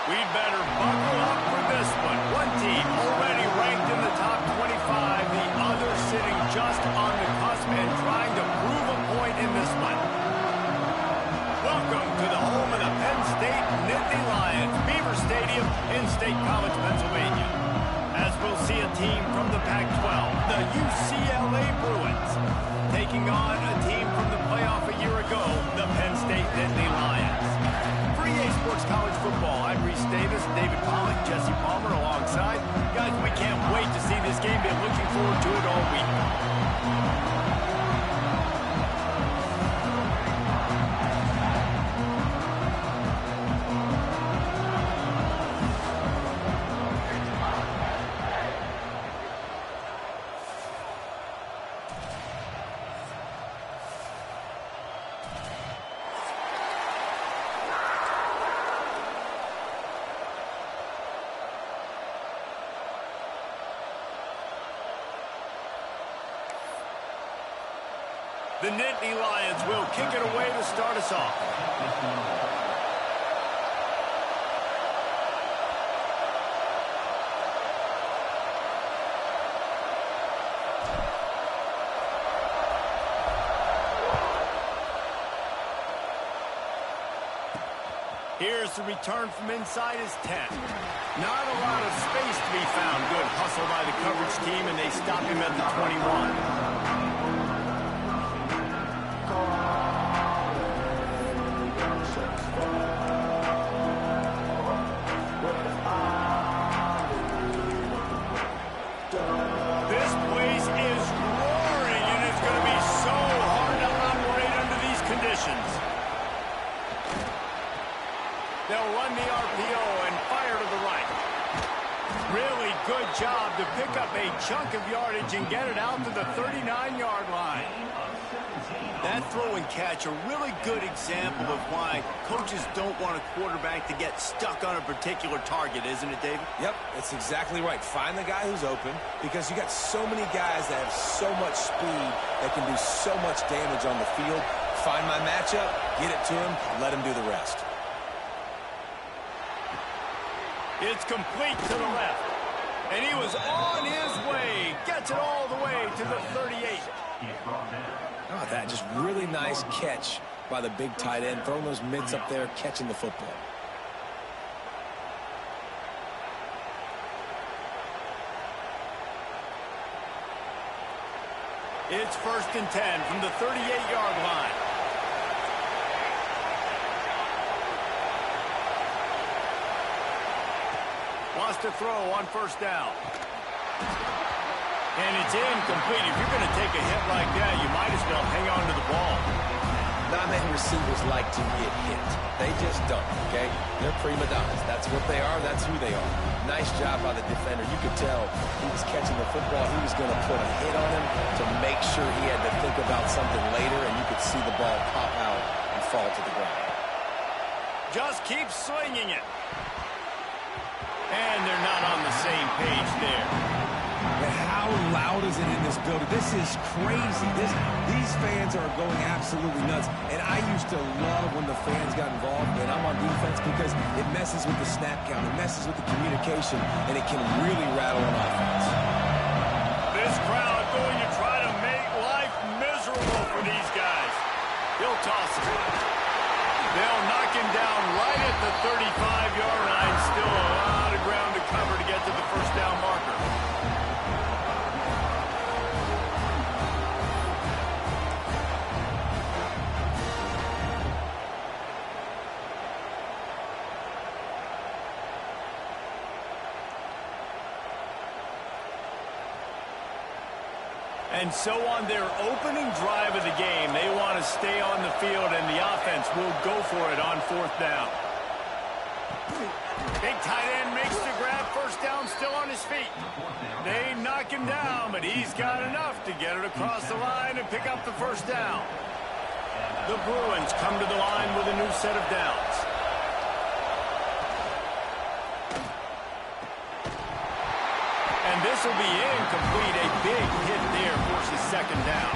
We'd better buckle up for this one. One team already ranked in the top 25, the other sitting just on the cusp and trying to prove a point in this one. Welcome to the home of the Penn State Nittany Lions, Beaver Stadium in State College, Pennsylvania. As we'll see a team from the Pac-12, the UCLA Bruins, taking on a team from the playoff a year ago, the Penn State Nittany Lions. For EA Sports College Football, I'm Reese Davis, David Pollack, Jesse Palmer alongside. Guys, we can't wait to see this game. Been looking forward to it all week. The Nittany Lions will kick it away to start us off. Here's the return from inside his 10. Not a lot of space to be found. Good hustle by the coverage team, and they stop him at the 21. This place is roaring, and it's going to be so hard to operate under these conditions. They'll run the RPO and fire to the right. Really good job to pick up a chunk of yardage and get it out to the 39-yard line. That throw and catch, a really good example of why coaches don't want a quarterback to get stuck on a particular target, isn't it, David? Yep, it's exactly right. Find the guy who's open, because you got so many guys that have so much speed that can do so much damage on the field. Find my matchup, get it to him, let him do the rest. It's complete to the left. And he was on his way. Gets it all the way to the 38. Oh, that just really nice catch by the big tight end, throwing those mids up there, catching the football. It's 1st and 10 from the 38-yard line. Wants to throw on 1st down. And it's incomplete. If you're going to take a hit like that, you might as well hang on to the ball. Not many receivers like to get hit. They just don't, okay? They're prima donnas. That's what they are. That's who they are. Nice job by the defender. You could tell he was catching the football. He was going to put a hit on him to make sure he had to think about something later, and you could see the ball pop out and fall to the ground. Just keep swinging it. And they're not on the same page there. And how loud is it in this building? This is crazy. These fans are going absolutely nuts. And I used to love when the fans got involved, and I'm on defense, because it messes with the snap count. It messes with the communication, and it can really rattle an offense. This crowd going to try to make life miserable for these guys. He'll toss it. They'll knock him down right at the 35-yard line. Still a lot of ground to cover to get to the 1st down marker. And so on their opening drive of the game, they want to stay on the field, and the offense will go for it on 4th down. Big tight end makes the grab. 1st down, still on his feet. They knock him down, but he's got enough to get it across the line and pick up the 1st down. The Bruins come to the line with a new set of downs. And this will be incomplete. A big hit there forces 2nd down.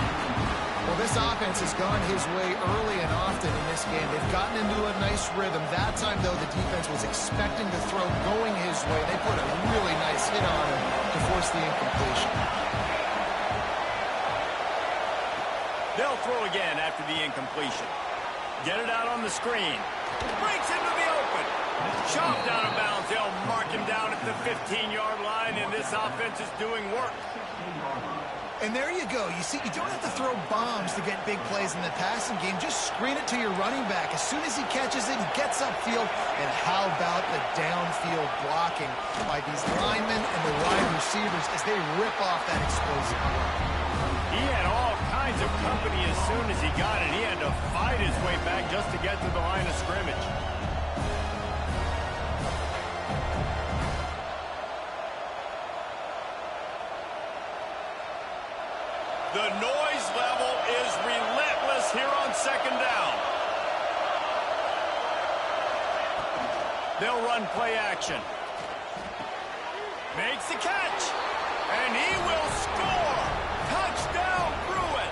Well, this offense has gone his way early and often in this game. They've gotten into a nice rhythm. That time, though, the defense was expecting the throw going his way. They put a really nice hit on him to force the incompletion. They'll throw again after the incompletion. Get it out on the screen. Breaks into the open. Chopped out of bounds. They'll mark him down at the 15-yard line, and this offense is doing work. And there you go. You see, you don't have to throw bombs to get big plays in the passing game. Just screen it to your running back. As soon as he catches it, he gets upfield. And how about the downfield blocking by these linemen and the wide receivers as they rip off that explosive run? He had all kinds of company as soon as he got it. He had to fight his way back just to get to the line of scrimmage. The noise level is relentless here on second down. They'll run play action. Makes the catch. And he will score. Touchdown, Bruins.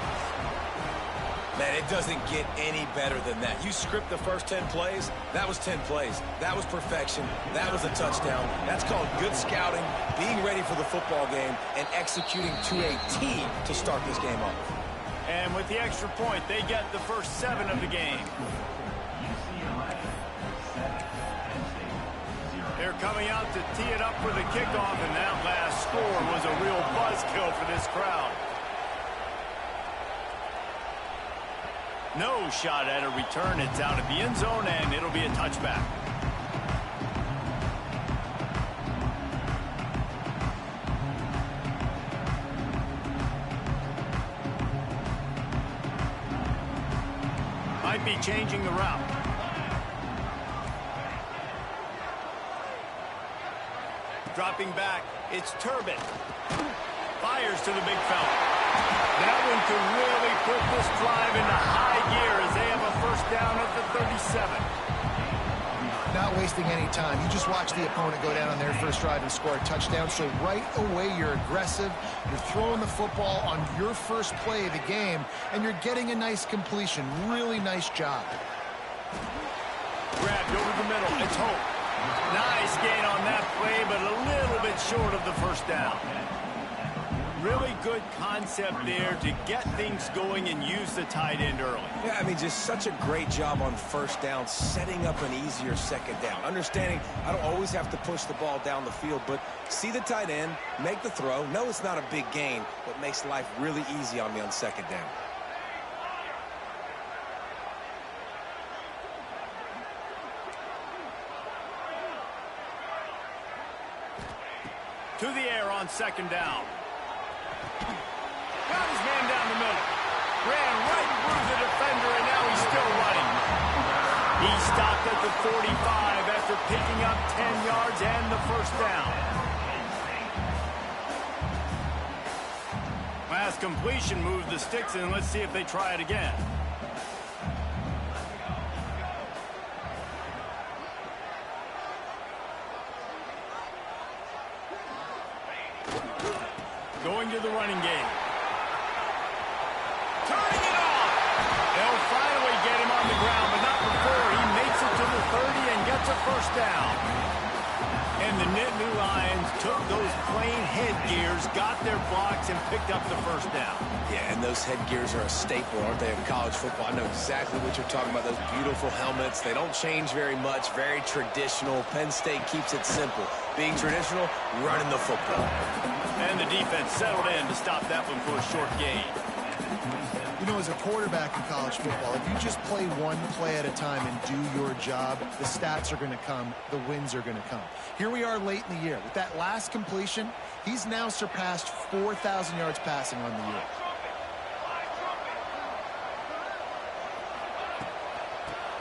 Man, it doesn't get any better than that. You script the first 10 plays, that was 10 plays. That was perfection. That was a touchdown. That's called good scouting, being ready for the football game, and executing to a T to start this game off. And with the extra point, they get the first 7 of the game. They're coming out to tee it up for the kickoff, and that last score was a real buzzkill for this crowd. No shot at a return. It's out of the end zone, and it'll be a touchback. Might be changing the route. Dropping back, it's Turbin. Fires to the big fella. That one could really put this drive into high gear as they have a first down at the 37. Not wasting any time. You just watch the opponent go down on their first drive and score a touchdown. So right away, you're aggressive. You're throwing the football on your first play of the game, and you're getting a nice completion. Really nice job. Grabbed over the middle. It's Hope. Nice gain on that play, but a little bit short of the first down. Really good concept there to get things going and use the tight end early. Yeah, I mean, just such a great job on first down, setting up an easier second down. Understanding I don't always have to push the ball down the field, but see the tight end, make the throw. No, it's not a big gain, but makes life really easy on me on second down. To the air on second down. Got his man down the middle. Ran right through the defender, and now he's still running. He stopped at the 45 after picking up 10 yards and the first down. Last completion moved the sticks in. Let's see if they try it again. Going to the running game. Turning it on. They'll finally get him on the ground, but not before he makes it to the 30 and gets a first down. And the Nittany Lions took those plain headgears, got their blocks, and picked up the first down. Yeah, and those headgears are a staple, aren't they, of college football? I know exactly what you're talking about, those beautiful helmets. They don't change very much, very traditional. Penn State keeps it simple. Being traditional, running the football. And the defense settled in to stop that one for a short gain. You know, as a quarterback in college football, if you just play one play at a time and do your job, the stats are going to come, the wins are going to come. Here we are late in the year. With that last completion, he's now surpassed 4,000 yards passing on the year.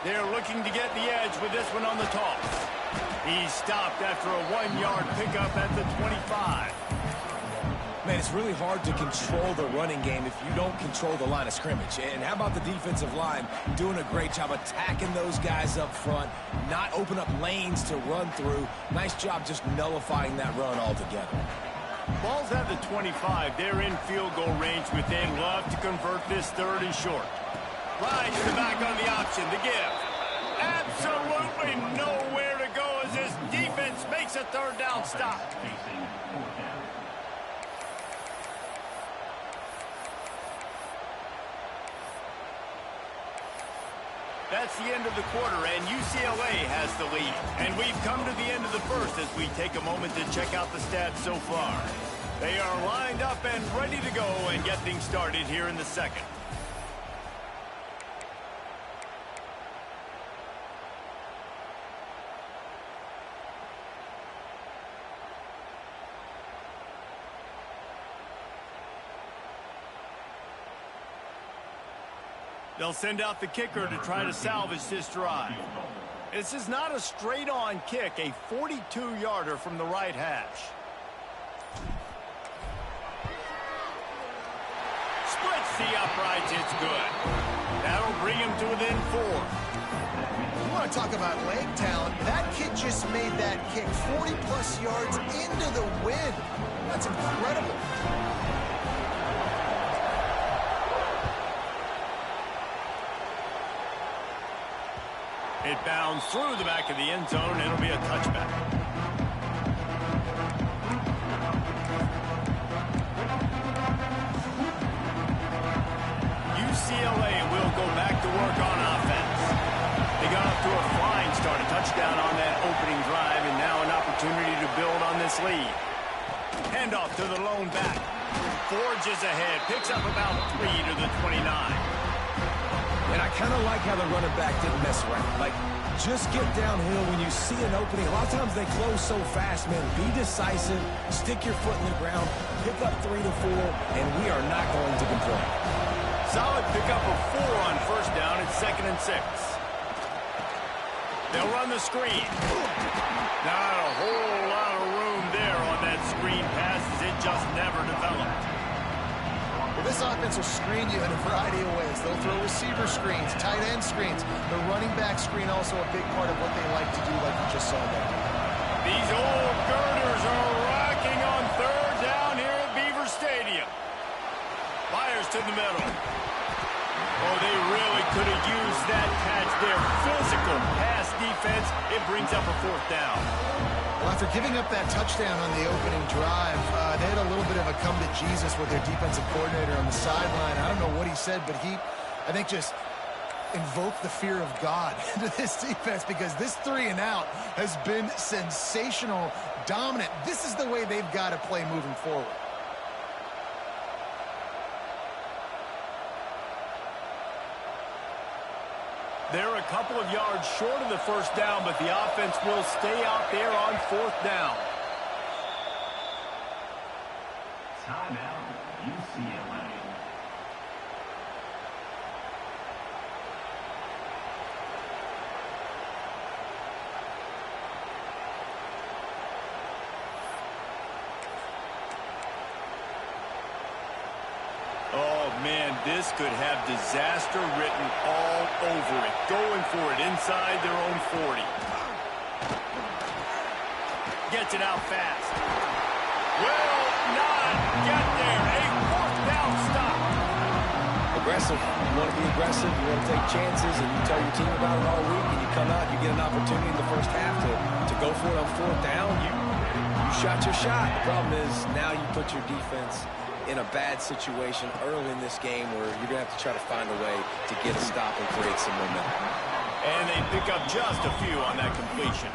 They're looking to get the edge with this one on the toss. He stopped after a 1-yard pickup at the 25. Man, it's really hard to control the running game if you don't control the line of scrimmage. And how about the defensive line doing a great job attacking those guys up front, not open up lanes to run through. Nice job just nullifying that run altogether. Ball's at the 25. They're in field goal range with they love to convert this third and short. Rides the back on the option to give. Absolutely nowhere to go as this defense makes a third down stop. That's the end of the quarter, and UCLA has the lead. And we've come to the end of the first as we take a moment to check out the stats so far. They are lined up and ready to go and get things started here in the second. They'll send out the kicker to try to salvage this drive. This is not a straight-on kick, a 42-yarder from the right hash. Splits the uprights, it's good. That'll bring him to within 4. You want to talk about leg talent? That kid just made that kick 40-plus yards into the wind. That's incredible. It bounds through the back of the end zone. It'll be a touchback. UCLA will go back to work on offense. They got off to a flying start, a touchdown on that opening drive, and now an opportunity to build on this lead. Handoff to the lone back. Forges ahead, picks up about 3 to the 29. And I kind of like how the running back didn't mess around. Like, just get downhill when you see an opening. A lot of times they close so fast, man. Be decisive, stick your foot in the ground, pick up 3 to 4, and we are not going to complain. Solid pickup of 4 on first down. It's 2nd and 6. They'll run the screen. Not a whole lot of room there on that screen pass as it just never developed. Well, this offense will screen you in a variety of ways. They'll throw receiver screens, tight end screens. The running back screen also a big part of what they like to do, like you just saw there. These old girders are rocking on third down here at Beaver Stadium. Fires to the middle. Oh, they really could have used that catch there. Physical pass defense. It brings up a 4th down. Well, after giving up that touchdown on the opening drive, they had a little bit of a come to Jesus with their defensive coordinator on the sideline. I don't know what he said, but he, I think, just invoked the fear of God into this defense because this 3 and out has been sensational, dominant. This is the way they've got to play moving forward. They're a couple of yards short of the first down, but the offense will stay out there on 4th down. Timeout, UCLA. Oh, man, this could have disaster written all over it. Going for it inside their own 40. Gets it out fast. Will not get there. A 4th down stop. Aggressive. You want to be aggressive. You want to take chances, and you tell your team about it all week, and you come out, you get an opportunity in the first half to go for it on 4th down. You shot your shot. The problem is now you put your defense in a bad situation early in this game where you're going to have to try to find a way to get a stop and create some momentum. And they pick up just a few on that completion.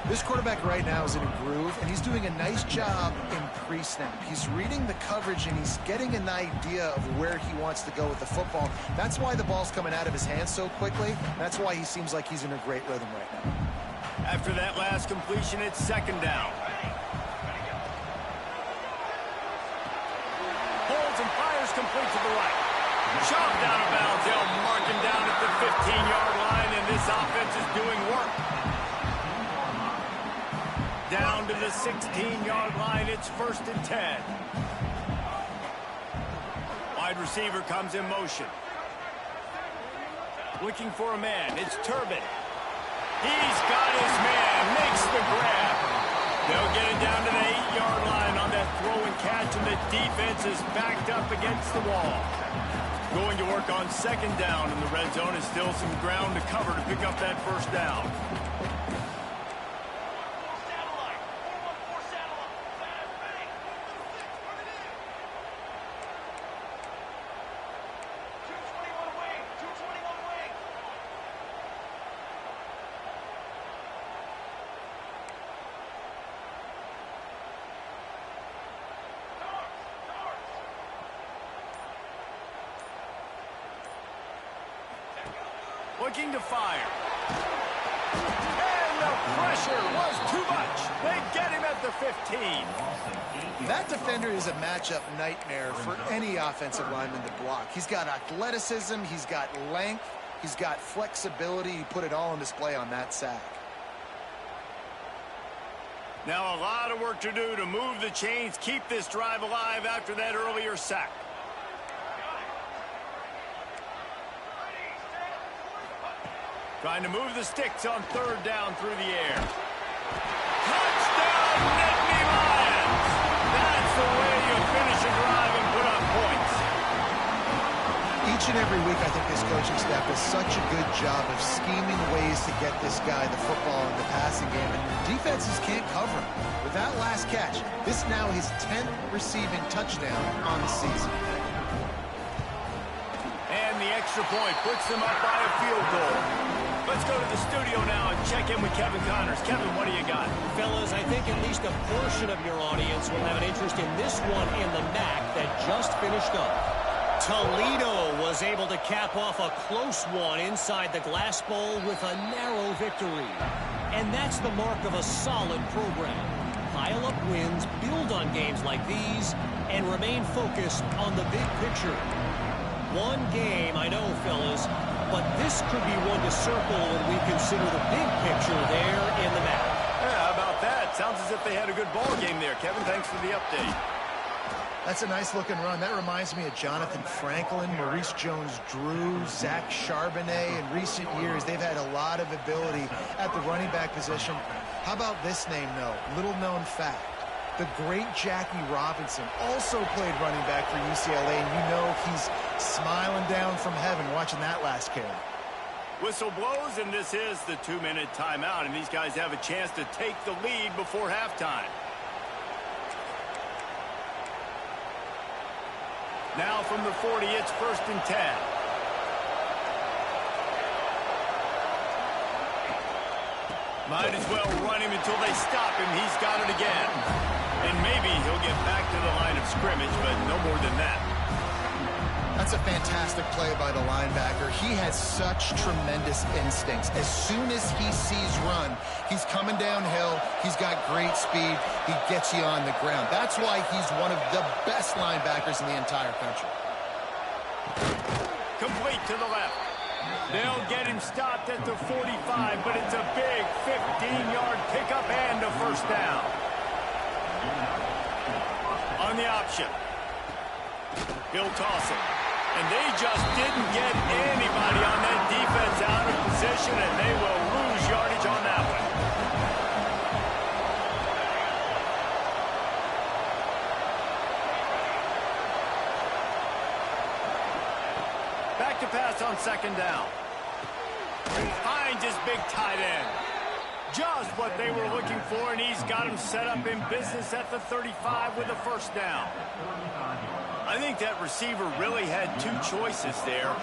This quarterback right now is in a groove, and he's doing a nice job in pre-snap. He's reading the coverage, and he's getting an idea of where he wants to go with the football. That's why the ball's coming out of his hands so quickly. That's why he seems like he's in a great rhythm right now. After that last completion, it's 2nd down. Holds and fires complete to the right. Shoved out of bounds. They'll mark him down at the 15-yard line, and this offense is doing work. Down to the 16-yard line. It's 1st and 10. Wide receiver comes in motion. Looking for a man. It's Turbin. He's got his man. Makes the grab. They'll get it down to the 8-yard line on that throw and catch, and the defense is backed up against the wall. Going to work on second down in the red zone, and still some ground to cover to pick up that first down. Looking to fire. And the pressure was too much. They get him at the 15. That defender is a matchup nightmare for any offensive lineman to block. He's got athleticism, he's got length, he's got flexibility. He put it all on display on that sack. Now a lot of work to do to move the chains, keep this drive alive after that earlier sack. Trying to move the sticks on third down through the air. Touchdown, Nittany Lions! That's the way you finish a drive and put up points. Each and every week, I think this coaching staff does such a good job of scheming ways to get this guy the football in the passing game, and defenses can't cover him. With that last catch, this is now his 10th receiving touchdown on the season. And the extra point puts them up by a field goal. Let's go to the studio now and check in with Kevin Connors. Kevin, what do you got? Fellas, I think at least a portion of your audience will have an interest in this one in the MAC that just finished up. Toledo was able to cap off a close one inside the Glass Bowl with a narrow victory. And that's the mark of a solid program. Pile up wins, build on games like these, and remain focused on the big picture. One game, I know, fellas, but this could be one to circle when we consider the big picture there in the map. Yeah, how about that? Sounds as if they had a good ball game there. Kevin, thanks for the update. That's a nice-looking run. That reminds me of Jonathan Franklin, Maurice Jones-Drew, Zach Charbonnet. In recent years, they've had a lot of ability at the running back position. How about this name, though? Little-known fact. The great Jackie Robinson also played running back for UCLA, and you know he's smiling down from heaven watching that last carry. Whistle blows, and this is the 2-minute timeout, and these guys have a chance to take the lead before halftime. Now from the 40, it's 1st and 10. Might as well run him until they stop him. He's got it again. And maybe he'll get back to the line of scrimmage, but no more than that. That's a fantastic play by the linebacker. He has such tremendous instincts. As soon as he sees run, he's coming downhill. He's got great speed. He gets you on the ground. That's why he's one of the best linebackers in the entire country. Complete to the left. They'll get him stopped at the 45, but it's a big 15-yard pickup and a first down. On the option. He'll toss it. And they just didn't get anybody on that defense out of position, and they will lose yardage on that one. Back to pass on second down. Finds his big tight end. Just what they were looking for, and he's got him set up in business at the 35 with a first down. I think that receiver really had two choices there.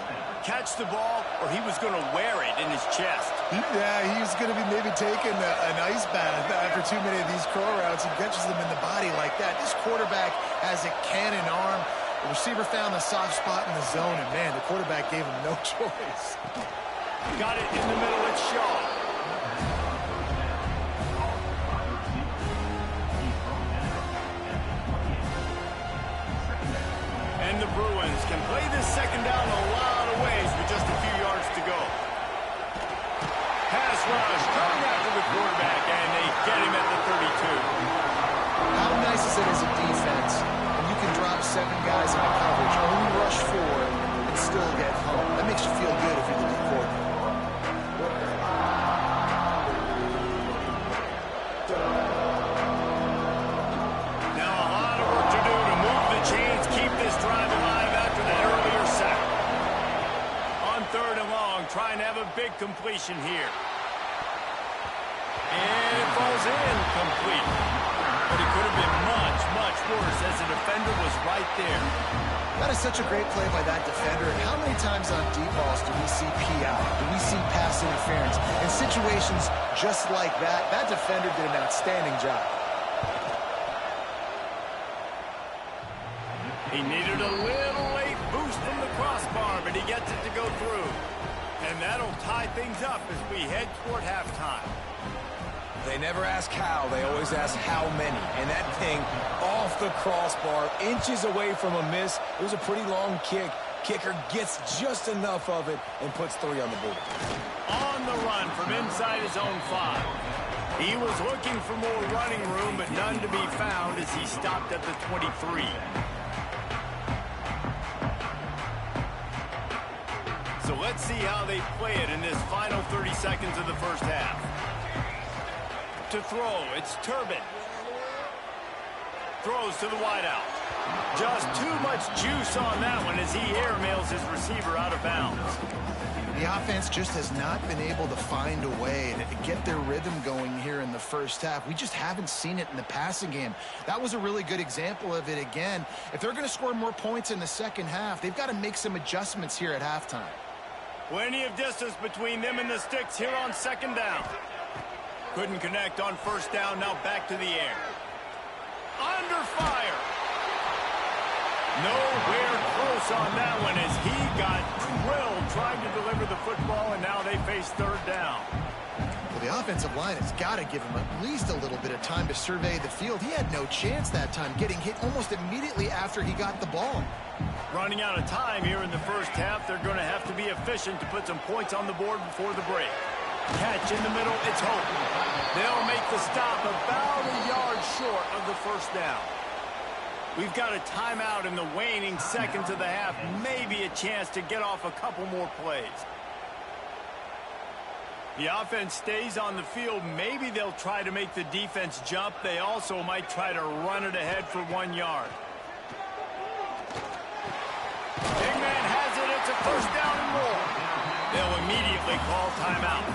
Catch the ball, or he was going to wear it in his chest. Yeah, he was going to be maybe taking an ice bath after too many of these curl routes. He catches them in the body like that. This quarterback has a cannon arm. The receiver found the soft spot in the zone, and, man, the quarterback gave him no choice. Got it in the middle. It's Shaw. And the Bruins can play this second down a lot of ways with just a few yards to go. Pass rush, coming after the quarterback, and they get him at the 32. How nice is it as a defense when you can drop 7 guys in a coverage, only rush 4, and still get home? That makes you feel good if you're the D coordinator. situation here. And it falls in complete. But it could have been much, much worse as the defender was right there. That is such a great play by that defender. And how many times on deep balls do we see PI? Do we see pass interference? In situations just like that, that defender did an outstanding job. He needed a little late boost from the crossbar, but he gets it to go through. And that'll tie things up as we head toward halftime. They never ask how, they always ask how many. And that thing off the crossbar, inches away from a miss. It was a pretty long kick. Kicker gets just enough of it and puts 3 on the board. On the run from inside his own 5. He was looking for more running room, but none to be found as he stopped at the 23. So let's see how they play it in this final 30 seconds of the first half. To throw, it's Turbin. Throws to the wideout. Just too much juice on that one as he airmails his receiver out of bounds. The offense just has not been able to find a way to get their rhythm going here in the first half. We just haven't seen it in the passing game. That was a really good example of it again. If they're going to score more points in the second half, they've got to make some adjustments here at halftime. Plenty of distance between them and the sticks here on second down. Couldn't connect on first down, now back to the air. Under fire. Nowhere close on that one as he got drilled trying to deliver the football, and now they face third down. Well, the offensive line has got to give him at least a little bit of time to survey the field. He had no chance that time, getting hit almost immediately after he got the ball. Running out of time here in the first half, they're going to have to be efficient to put some points on the board before the break. Catch in the middle, it's Hope. They'll make the stop about a yard short of the first down. We've got a timeout in the waning seconds of the half. Maybe a chance to get off a couple more plays. The offense stays on the field. Maybe they'll try to make the defense jump. They also might try to run it ahead for 1 yard. Big man has it. It's a first down and more. They'll immediately call timeout.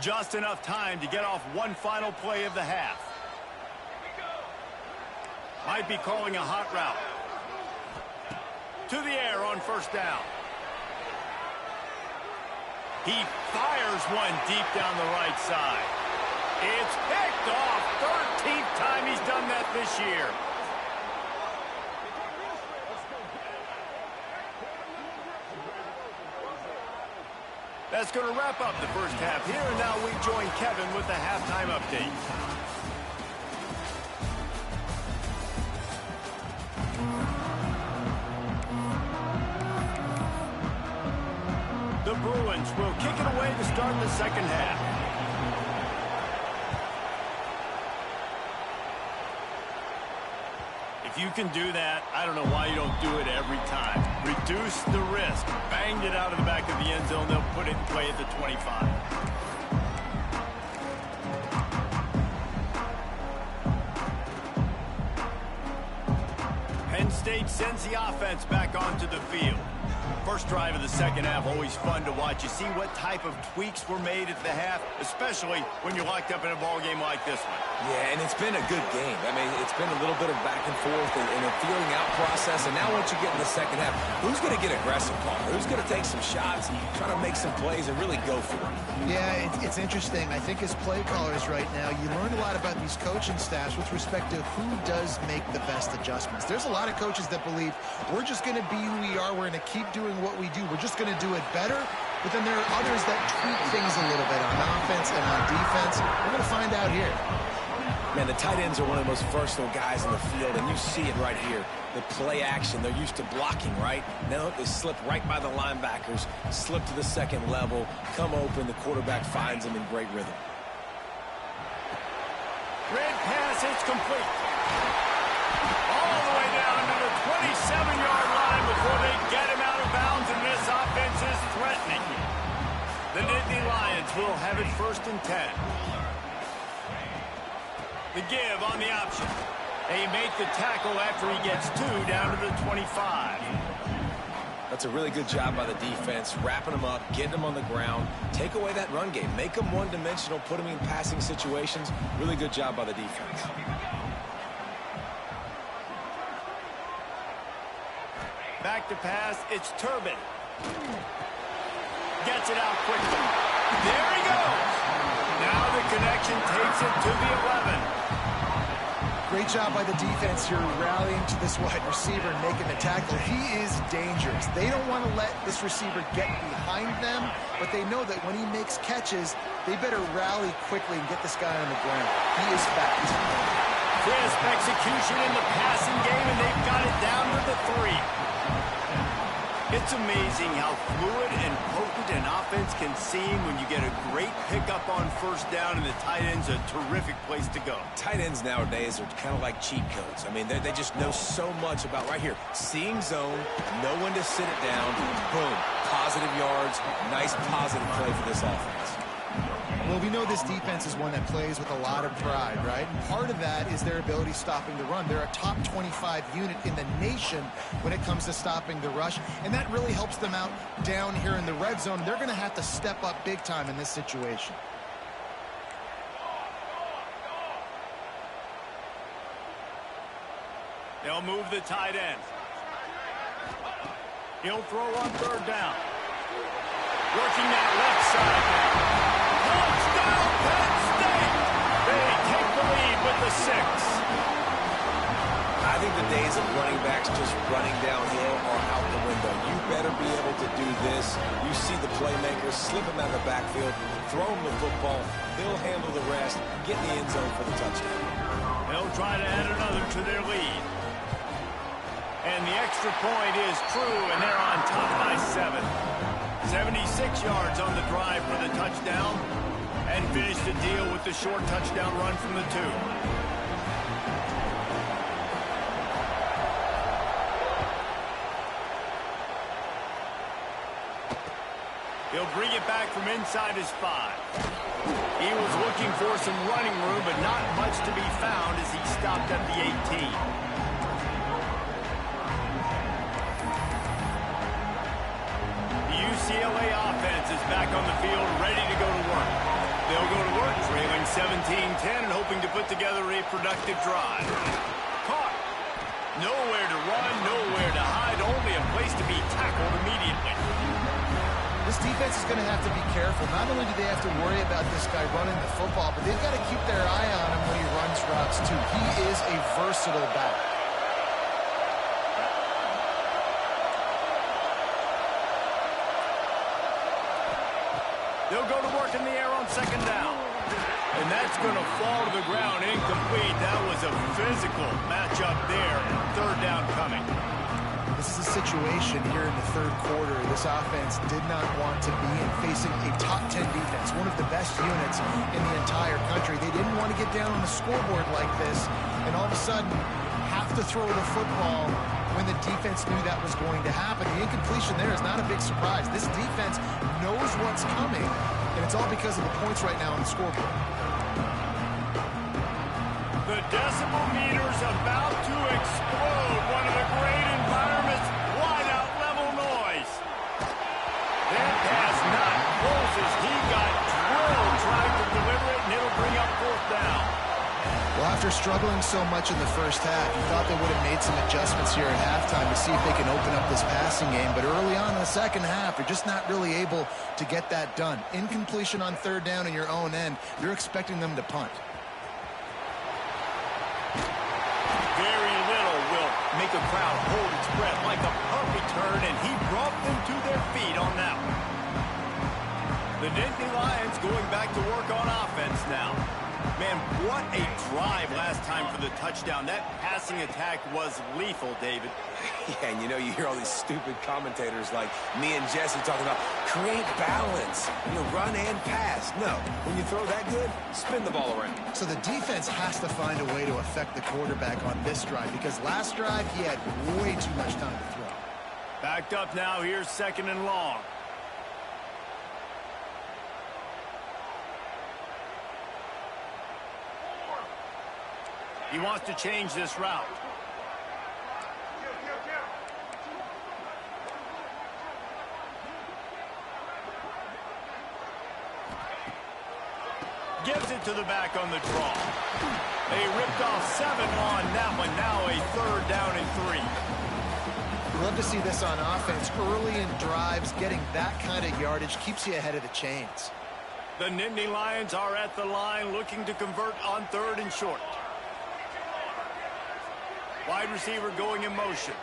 Just enough time to get off one final play of the half. Might be calling a hot route. To the air on first down. He fires one deep down the right side. It's picked off. 13th time he's done that this year. That's going to wrap up the first half here, and now we join Kevin with the halftime update. The Bruins will kick it away to start the second half. If you can do that, I don't know why you don't do it every time. Reduce the risk. Banged it out of the back of the end zone. They'll put it in play at the 25. Penn State sends the offense back onto the field. First drive of the second half, always fun to watch. You see what type of tweaks were made at the half, especially when you're locked up in a ball game like this one. Yeah, and it's been a good game. I mean, it's been a little bit of back and forth and a feeling out process. And now once you get in the second half, who's going to get aggressive, Paul? Who's going to take some shots, try to make some plays, and really go for it? Yeah, it's interesting. I think as play callers right now, you learn a lot about these coaching staffs with respect to who does make the best adjustments. There's a lot of coaches that believe we're just going to be who we are. We're going to keep doing what we do. We're just going to do it better. But then there are others that tweak things a little bit on offense and on defense. We're going to find out here. Man, the tight ends are one of the most versatile guys in the field, and you see it right here. The play action, they're used to blocking, right? Now they slip right by the linebackers, slip to the second level, come open, the quarterback finds them in great rhythm. Red pass, it's complete. All the way down to the 27-yard line before they get him out of bounds, and this offense is threatening. The Nittany Lions will have it 1st and 10. The give on the option. They make the tackle after he gets 2 down to the 25. That's a really good job by the defense, wrapping them up, getting them on the ground, take away that run game, make them one-dimensional, put them in passing situations. Really good job by the defense. Back to pass, it's Turbin. Gets it out quickly. There he goes. Now the connection takes it to the 11. Great job by the defense here rallying to this wide receiver and making the tackle. He is dangerous. They don't want to let this receiver get behind them, but they know that when he makes catches, they better rally quickly and get this guy on the ground. He is fast. Crisp execution in the passing game, and they've got it down to the 3. It's amazing how fluid and potent an offense can seem when you get a great pickup on first down, and the tight end's a terrific place to go. Tight ends nowadays are kind of like cheat codes. I mean, they just know so much about right here. Seeing zone, know when to sit it down, boom, positive yards, nice positive play for this offense. Well, we know this defense is one that plays with a lot of pride, right? And part of that is their ability stopping the run. They're a top 25 unit in the nation when it comes to stopping the rush, and that really helps them out down here in the red zone. They're going to have to step up big time in this situation. They'll move the tight end. He'll throw on third down. Working that left side now. Touchdown, Penn State! They take the lead with the 6. I think the days of running backs just running downhill are out the window. You better be able to do this. You see the playmakers, slip them out of the backfield, throw them the football, they'll handle the rest, get in the end zone for the touchdown. They'll try to add another to their lead. And the extra point is true, and they're on top by 7. 76 yards on the drive for the touchdown, and finish the deal with the short touchdown run from the 2. He'll bring it back from inside his 5. He was looking for some running room, but not much to be found as he stopped at the 18. UCLA offense is back on the field, ready to go to work. They'll go to work trailing 17-10 and hoping to put together a productive drive. Caught. Nowhere to run, nowhere to hide, only a place to be tackled immediately. This defense is going to have to be careful. Not only do they have to worry about this guy running the football, but they've got to keep their eye on him when he runs routes too. He is a versatile back. They'll go to work in the air on second down. And that's going to fall to the ground incomplete. That was a physical matchup there. Third down coming. This is a situation here in the third quarter this offense did not want to be in, facing a top 10 defense, one of the best units in the entire country. They didn't want to get down on the scoreboard like this and all of a sudden have to throw the football when the defense knew that was going to happen. The incompletion there is not a big surprise. This defense knows what's coming, and it's all because of the points right now on the scoreboard. The decibel meter's about to explode. One of the great environments, wide out level noise. That pass not close as he got drilled trying to deliver it, and it'll bring up fourth down. Well, after struggling so much in the first half, you thought they would have made some adjustments here at halftime to see if they can open up this passing game. But early on in the second half, they're just not really able to get that done. Incompletion on third down in your own end, you're expecting them to punt. Very little will make a crowd hold its breath like a punt return, and he brought them to their feet on that one. The Nittany Lions going back to work on offense now. Man, what a drive last time for the touchdown. That passing attack was lethal, David. Yeah, and you know, you hear all these stupid commentators like me and Jesse talking about create balance, run and pass. No, when you throw that good, spin the ball around. So the defense has to find a way to affect the quarterback on this drive because last drive he had way too much time to throw. Backed up now, here's second and long. He wants to change this route. Gives it to the back on the draw. They ripped off 7 on that one. Now a 3rd down and 3. We love to see this on offense. Early in drives, getting that kind of yardage keeps you ahead of the chains. The Nittany Lions are at the line looking to convert on 3rd and short. Wide receiver going in motion.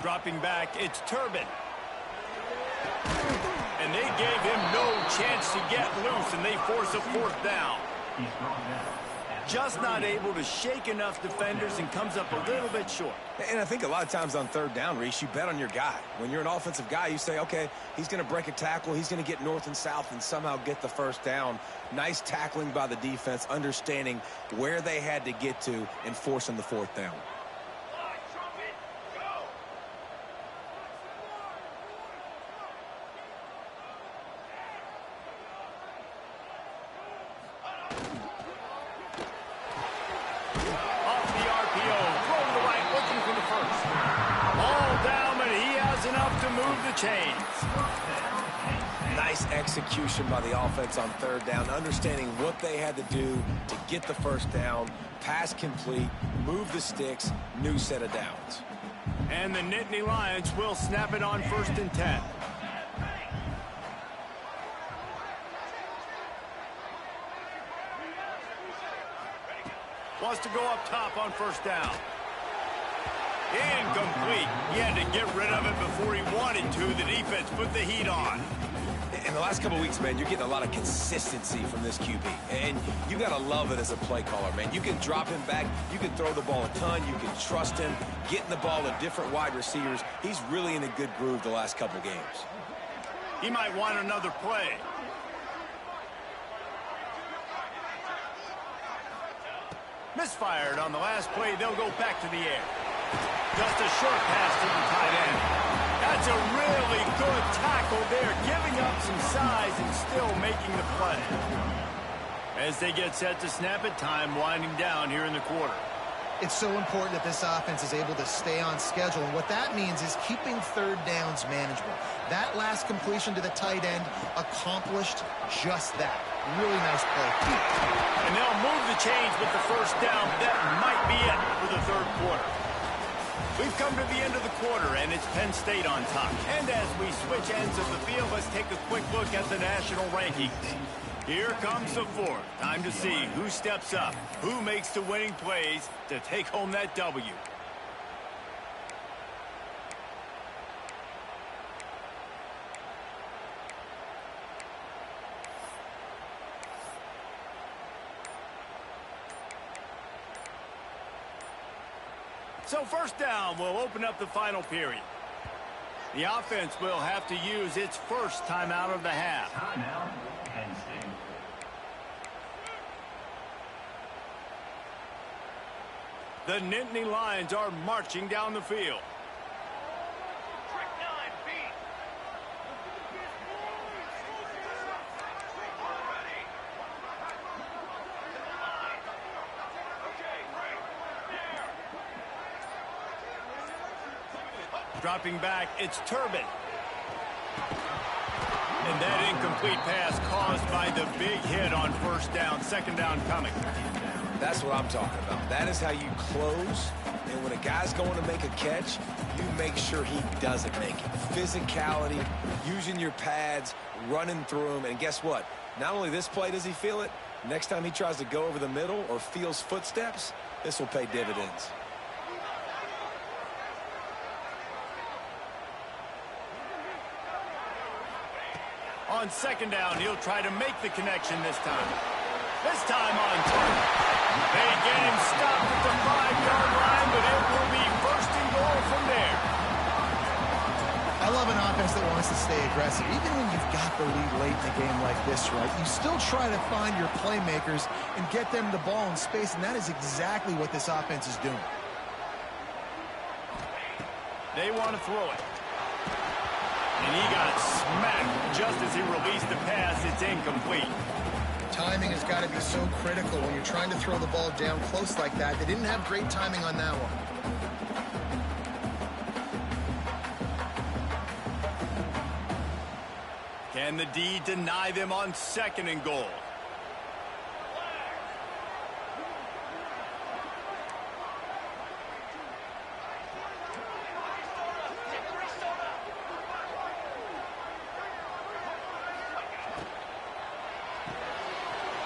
Dropping back, it's Turbin. And they gave him no chance to get loose, and they force a 4th down. Just not able to shake enough defenders and comes up a little bit short. And I think a lot of times on 3rd down, Reese, you bet on your guy. When you're an offensive guy, you say, okay, he's going to break a tackle, he's going to get north and south and somehow get the 1st down. Nice tackling by the defense, understanding where they had to get to and forcing the 4th down. Nice execution by the offense on 3rd down, understanding what they had to do to get the 1st down, pass complete, move the sticks, new set of downs. And the Nittany Lions will snap it on 1st and 10. Wants to go up top on 1st down. Incomplete. He had to get rid of it before he wanted to. The defense put the heat on. In the last couple of weeks, man, you're getting a lot of consistency from this QB. And you got to love it as a play caller, man. You can drop him back. You can throw the ball a ton. You can trust him. Getting the ball to different wide receivers. He's really in a good groove the last couple games. He might want another play. Misfired on the last play. They'll go back to the air. Just a short pass to the tight end. That's a really good tackle there, giving up some size and still making the play. As they get set to snap it, time winding down here in the quarter. It's so important that this offense is able to stay on schedule, and what that means is keeping 3rd downs manageable. That last completion to the tight end accomplished just that. Really nice play. And they'll move the chains with the 1st down. That might be it for the 3rd quarter. We've come to the end of the quarter, and it's Penn State on top. And as we switch ends of the field, let's take a quick look at the national rankings. Here comes the 4th. Time to see who steps up, who makes the winning plays to take home that W. So 1st down will open up the final period. The offense will have to use its 1st timeout of the half. Timeout, Penn State. The Nittany Lions are marching down the field. Dropping back, it's Turbin. And that incomplete pass caused by the big hit on 1st down, 2nd down coming. That's what I'm talking about. That is how you close. And when a guy's going to make a catch, you make sure he doesn't make it. Physicality, using your pads, running through them. And guess what? Not only this play does he feel it, next time he tries to go over the middle or feels footsteps, this will pay dividends. On 2nd down, he'll try to make the connection this time. This time on target. They get him stopped at the 5-yard line, but it will be 1st and goal from there. I love an offense that wants to stay stay aggressive. Even when you've got the lead late in a game like this, right, you still try to find your playmakers and get them the ball in space, and that is exactly what this offense is doing. They want to throw it. And he got smacked just as he released the pass. It's incomplete. Timing has got to be so critical when you're trying to throw the ball down close like that. They didn't have great timing on that one. Can the D deny them on 2nd and goal?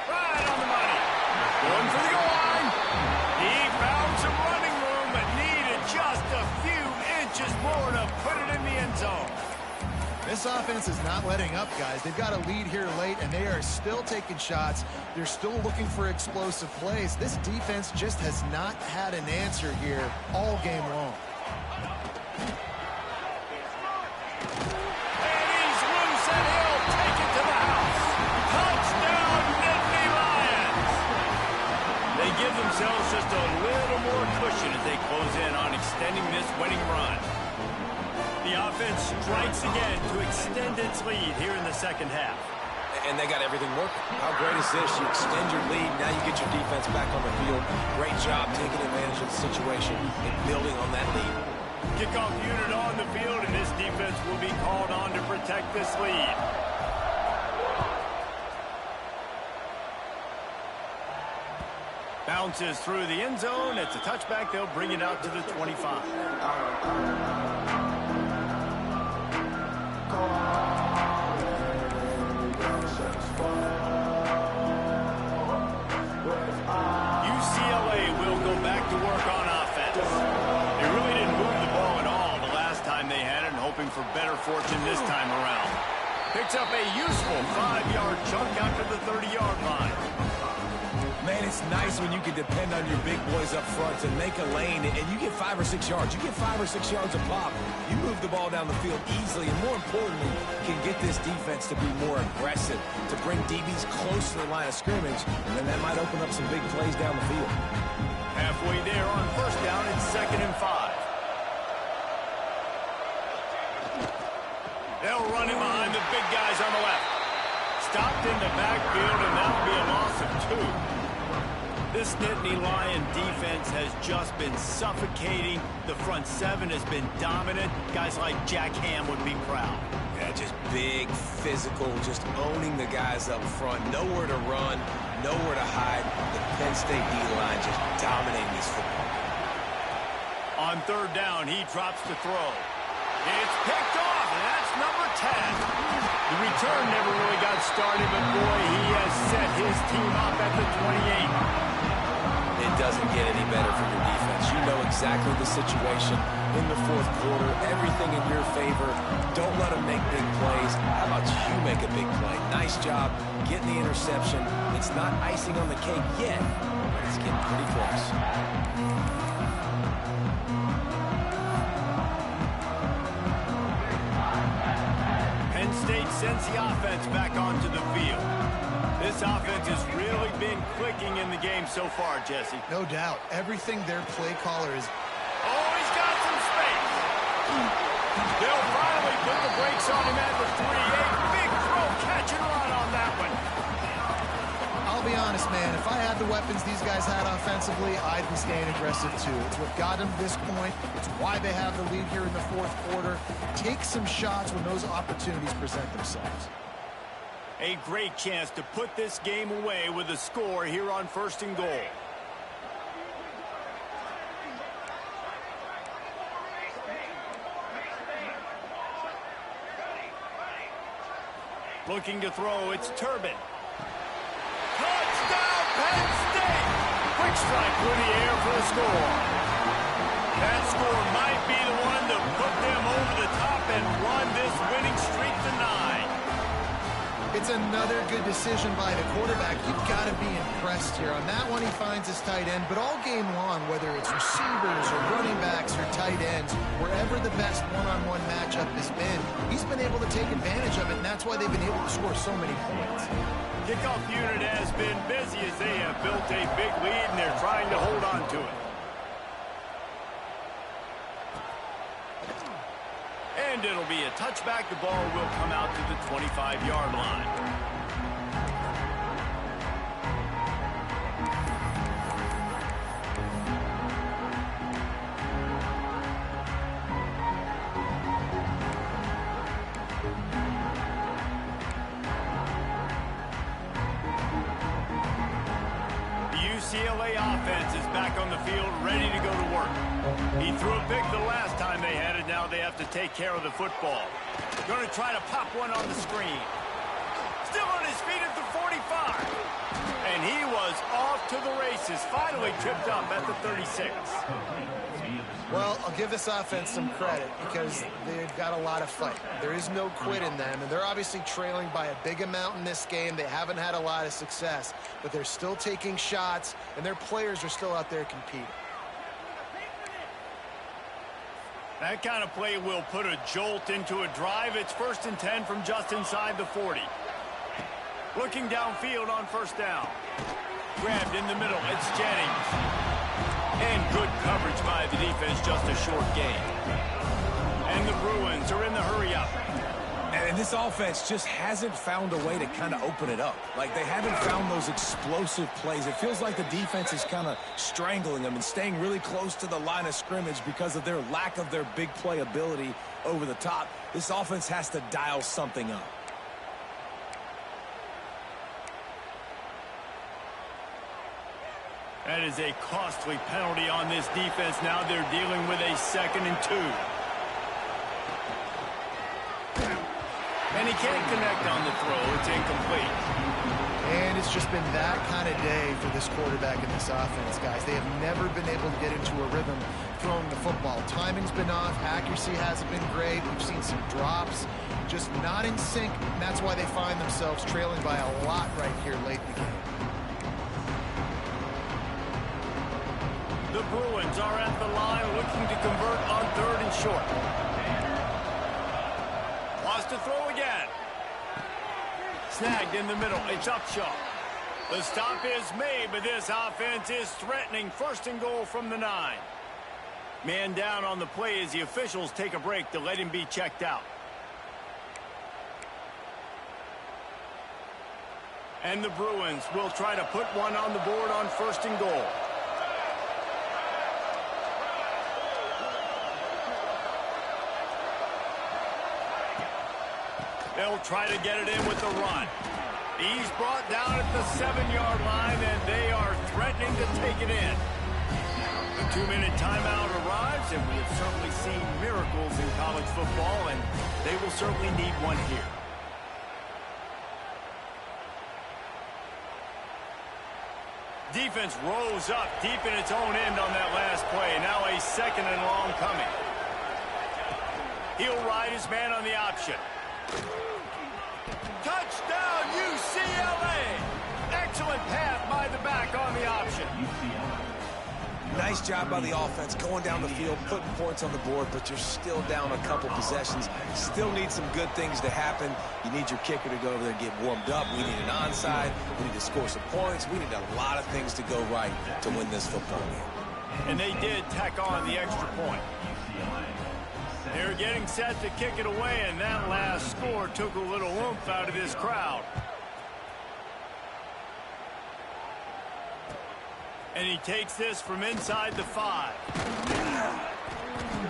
Right on the money. Going for the goal line. He found some running room, but needed just a few inches more to put it in the end zone. This offense is not letting up, guys. They've got a lead here late, and they are still taking shots. They're still looking for explosive plays. This defense just has not had an answer here all game long. And he's loose, and he'll take it to the house. Touchdown, Nittany Lions! They give themselves just a little more cushion as they close in on extending this winning run. The offense strikes again to extend its lead here in the 2nd half. And they got everything working. How great is this? You extend your lead, now you get your defense back on the field. Great job taking advantage of the situation and building on that lead. Kickoff unit on the field, and this defense will be called on to protect this lead. Bounces through the end zone. It's a touchback. They'll bring it out to the 25. UCLA will go back to work on offense. They really didn't move the ball at all the last time they had it, and hoping for better fortune this time around. Picks up a useful 5-yard chunk after the 30-yard line. Man, it's nice when you can depend on your big boys up front to make a lane, and you get 5 or 6 yards. You get 5 or 6 yards a pop. You move the ball down the field easily, and more importantly, can get this defense to be more aggressive, to bring DBs close to the line of scrimmage, and then that might open up some big plays down the field. Halfway there on 1st down, it's 2nd and 5. They'll run him behind the big guys on the left. Stopped in the backfield, and that'll be a loss of 2. This Nittany Lion defense has just been suffocating. The front 7 has been dominant. Guys like Jack Ham would be proud. Yeah, just big, physical, just owning the guys up front. Nowhere to run, nowhere to hide. The Penn State D-line just dominating this football game. On 3rd down, he drops to throw. It's picked off, and that's number 10. The return never really got started, but boy, he has set his team up at the 28. It doesn't get any better for your defense. You know exactly the situation in the 4th quarter. Everything in your favor. Don't let them make big plays. How about you make a big play? Nice job getting the interception. It's not icing on the cake yet, but it's getting pretty close. Penn State sends the offense back onto the field. This offense has really been clicking in the game so far, Jesse. No doubt. Everything their play caller is... Oh, he's got some space. They'll finally put the brakes on him at the 3-8. Big throw, catch and run on that one. I'll be honest, man. If I had the weapons these guys had offensively, I'd be staying aggressive too. It's what got them to this point. It's why they have the lead here in the 4th quarter. Take some shots when those opportunities present themselves. A great chance to put this game away with a score here on 1st and goal. Looking to throw, it's Turbin. Touchdown, Penn State! Quick strike through the air for the score. That score might be the one to put them over the top and run this winning streak to 9. It's another good decision by the quarterback. You've got to be impressed here. On that one, he finds his tight end, but all game long, whether it's receivers or running backs or tight tight ends, wherever the best one-on-one matchup has been, he's been able to take advantage of it, and that's why they've been able to score so many points. Kickoff unit has been busy as they have built a big lead, and they're trying to hold on to it. And it'll be a touchback. The ball will come out to the 25-yard line. UCLA offense is back on the field, ready to go to work. He threw a pick the last time they had it. Now they have to take care of the football. Going to try to pop one on the screen. Still on his feet at the 45. And he was off to the races. Finally tripped up at the 36. Well, I'll give this offense some credit because they've got a lot of fight. There is no quit in them, and they're obviously trailing by a big amount in this game. They haven't had a lot of success, but they're still taking shots, and their players are still out there competing. That kind of play will put a jolt into a drive. It's 1st and 10 from just inside the 40. Looking downfield on 1st down. Grabbed in the middle. It's Jennings. And good coverage by the defense, just a short gain. And the Bruins are in the hurry-up. And this offense just hasn't found a way to kind of open it up. Like, they haven't found those explosive plays. It feels like the defense is kind of strangling them and staying really close to the line of scrimmage because of their lack of their big play ability over the top. This offense has to dial something up. That is a costly penalty on this defense. Now they're dealing with a 2nd and 2. And he can't connect on the throw. It's incomplete. And it's just been that kind of day for this quarterback in this offense, guys. They have never been able to get into a rhythm throwing the football. Timing's been off. Accuracy hasn't been great. We've seen some drops. Just not in sync. And that's why they find themselves trailing by a lot right here late in the game. The Bruins are at the line looking to convert on 3rd and short. Wants to throw again. Snagged in the middle. It's Upshaw. The stop is made, but this offense is threatening. 1st and goal from the 9. Man down on the play as the officials take a break to let him be checked out. And the Bruins will try to put one on the board on 1st and goal. They'll try to get it in with the run. He's brought down at the 7-yard line, and they are threatening to take it in. The 2-minute timeout arrives, and we have certainly seen miracles in college football, and they will certainly need one here. Defense rose up deep in its own end on that last play. Now a 2nd and long coming. He'll ride his man on the option. Touchdown, UCLA! Excellent path by the back on the option. Nice job by the offense going down the field, putting points on the board, but you're still down a couple possessions. Still need some good things to happen. You need your kicker to go over there and get warmed up. We need an onside. We need to score some points. We need a lot of things to go right to win this football game. And they did tack on the extra point. They're getting set to kick it away, and that last score took a little oomph out of this crowd. And he takes this from inside the 5.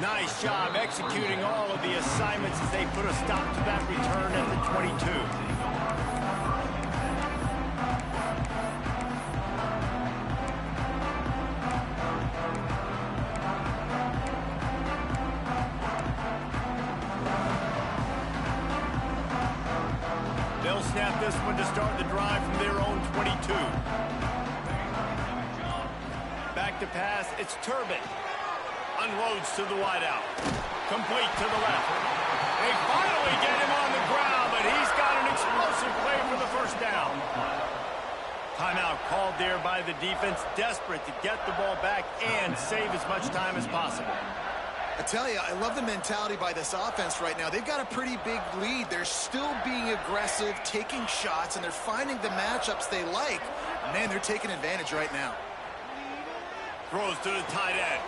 Nice job executing all of the assignments as they put a stop to that return at the 22. They'll snap this one to start the drive from their own 22. Back to pass, it's Turbin. Unloads to the wideout. Complete to the left. They finally get him on the ground, but he's got an explosive play for the 1st down. Timeout called there by the defense, desperate to get the ball back and save as much time as possible. I tell you, I love the mentality by this offense right now. They've got a pretty big lead. They're still being aggressive, taking shots, and they're finding the matchups they like. Man, they're taking advantage right now. Throws to the tight end.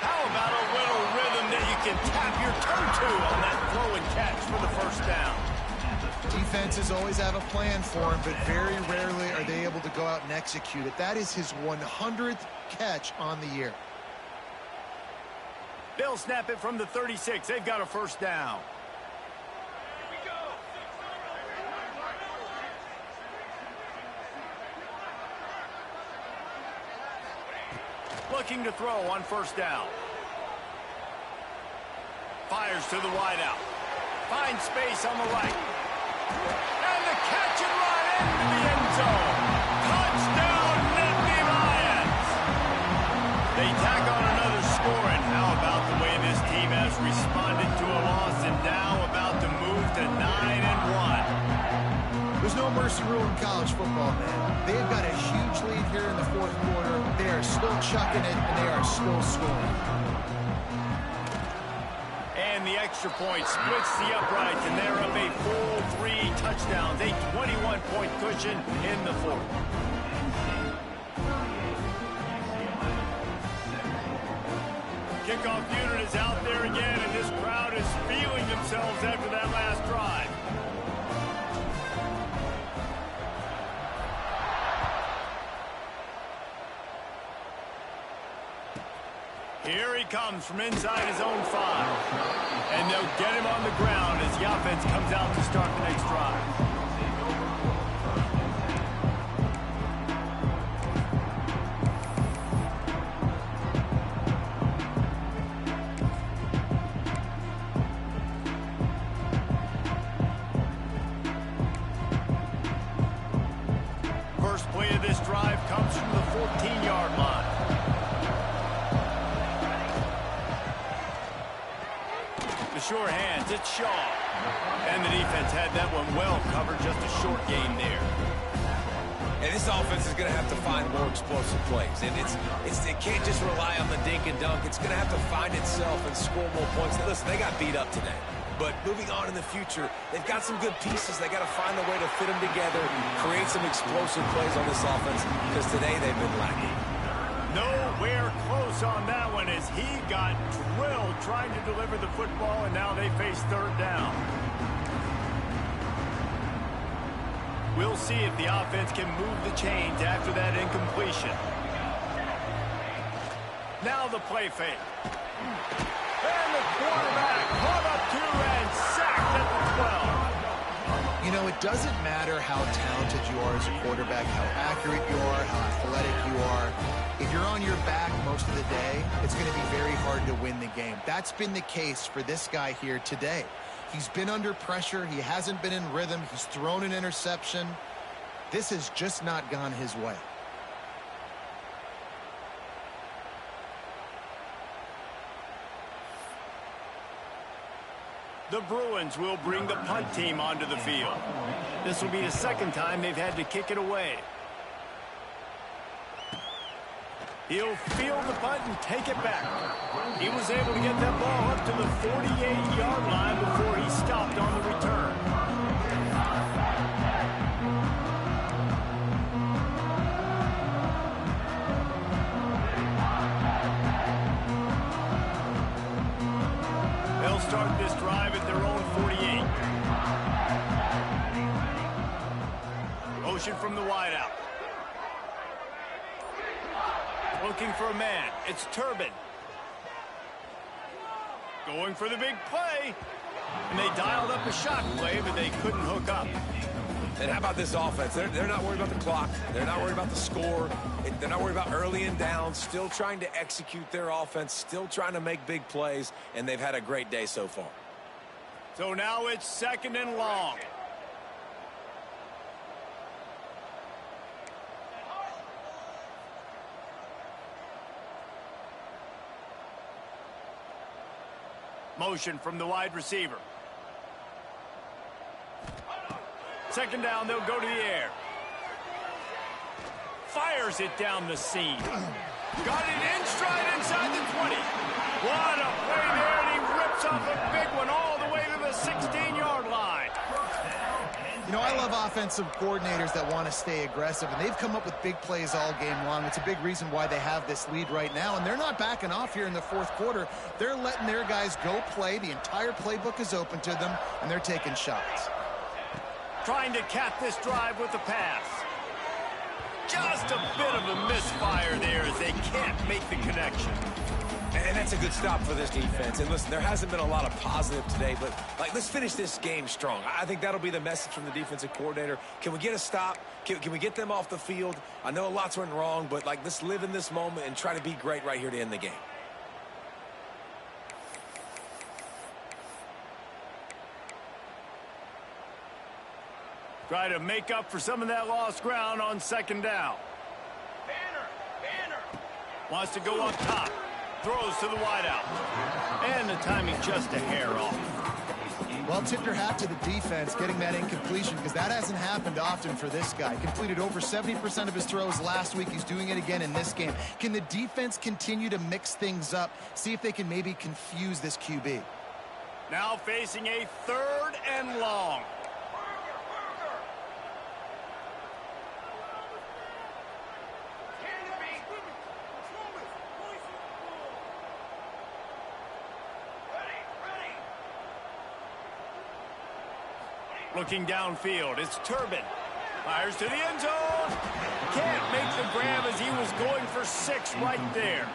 How about a little rhythm that you can tap your toe to on that throw and catch for the first down? Defenses always have a plan for him, but very rarely are they able to go out and execute it. That is his 100th catch on the year. They'll snap it from the 36. They've got a first down. Looking to throw on first down. Fires to the wideout. Finds space on the right. And the catch and run into the end zone. Touchdown, Nittany Lions! They tack on another score, and how about the way this team has responded to a loss and now about to move to 9-1. There's no mercy rule in college football, man. They've got a huge lead here in the fourth quarter. They are still chucking it, and they are still scoring. And the extra point splits the uprights, and they're up a full 3 touchdowns, a 21-point cushion in the fourth. Kickoff unit is out there again, and this crowd is feeling themselves after that last drive. Here he comes from inside his own 5. And they'll get him on the ground as the offense comes out to start the next drive. First play of this drive comes from the 14-yard line. Sure hands, it's Shaw. And the defense had that one well covered, just a short gain there. And this offense is going to have to find more explosive plays. And it can't just rely on the dink and dunk. It's going to have to find itself and score more points. And listen, they got beat up today. But moving on in the future, they've got some good pieces. They got to find a way to fit them together, create some explosive plays on this offense, because today they've been lacking. Nowhere close on that one as he got drilled trying to deliver the football, and now they face third down. We'll see if the offense can move the chains after that incompletion. Now the play fake. And the quarterback caught up to and sacked at the 12. You know, it doesn't matter how talented you are as a quarterback, how accurate you are, how athletic you are. If you're on your back most of the day, it's going to be very hard to win the game. That's been the case for this guy here today. He's been under pressure. He hasn't been in rhythm. He's thrown an interception. This has just not gone his way. The Bruins will bring the punt team onto the field. This will be the second time they've had to kick it away. He'll field the punt and take it back. He was able to get that ball up to the 48-yard line before he stopped on the return. They'll start this drive at their own 48. Motion from the wideout. Looking for a man. It's Turbin. Going for the big play. And they dialed up a shot play, but they couldn't hook up. And how about this offense? They're not worried about the clock. They're not worried about the score. They're not worried about early and down. Still trying to execute their offense. Still trying to make big plays. And they've had a great day so far. So now it's 2nd and long. Motion from the wide receiver. 2nd down, they'll go to the air. Fires it down the seam. Got it in stride inside the 20. What a play there 16-yard line. You know, I love offensive coordinators that want to stay aggressive, and they've come up with big plays all game long. It's a big reason why they have this lead right now, and they're not backing off here in the fourth quarter. They're letting their guys go play. The entire playbook is open to them, and they're taking shots. Trying to cap this drive with a pass. Just a bit of a misfire there as they can't make the connection. And that's a good stop for this defense. And listen, there hasn't been a lot of positive today, but let's finish this game strong. I think that'll be the message from the defensive coordinator. Can we get a stop? Can we get them off the field? I know lots went wrong, but let's live in this moment and try to be great right here to end the game. Try to make up for some of that lost ground on second down. Banner. Wants to go up top. Throws to the wideout. And the timing just a hair off. Well, tip your hat to the defense getting that incompletion, because that hasn't happened often for this guy. Completed over 70% of his throws last week. He's doing it again in this game. Can the defense continue to mix things up? See if they can maybe confuse this QB. Now facing a 3rd and long. Looking downfield, it's Turbin. Fires to the end zone. Can't make the grab as he was going for 6 right there.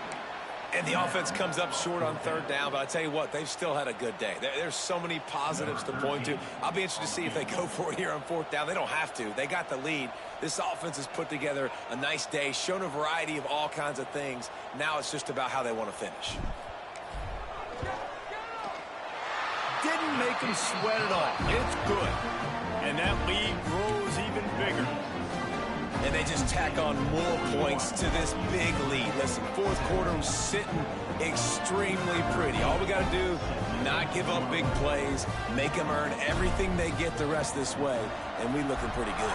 And the offense comes up short on 3rd down, but I tell you what, they've still had a good day. There's so many positives to point to. I'll be interested to see if they go for it here on 4th down. They don't have to. They got the lead. This offense has put together a nice day, shown a variety of all kinds of things. Now it's just about how they want to finish. Didn't make him sweat it off. It's good. And that lead grows even bigger. And they just tack on more points to this big lead. Listen, 4th quarter was sitting extremely pretty. All we got to do, not give up big plays, make them earn everything they get the rest this way, and we looking pretty good.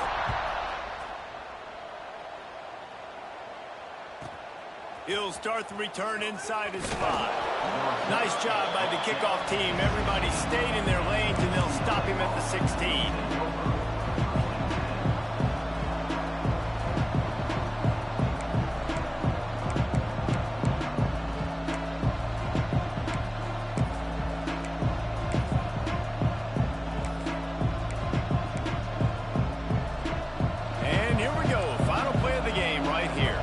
He'll start the return inside his 5. Nice job by the kickoff team. Everybody stayed in their lanes, and they'll stop him at the 16. And here we go. Final play of the game right here.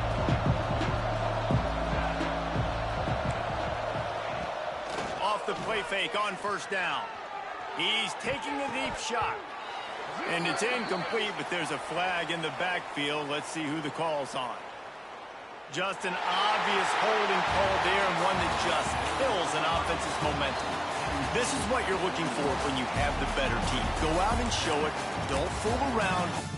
The play fake on 1st down. He's taking a deep shot. And it's incomplete, but there's a flag in the backfield. Let's see who the call's on. Just an obvious holding call there, and one that just kills an offense's momentum. This is what you're looking for when you have the better team. Go out and show it. Don't fool around.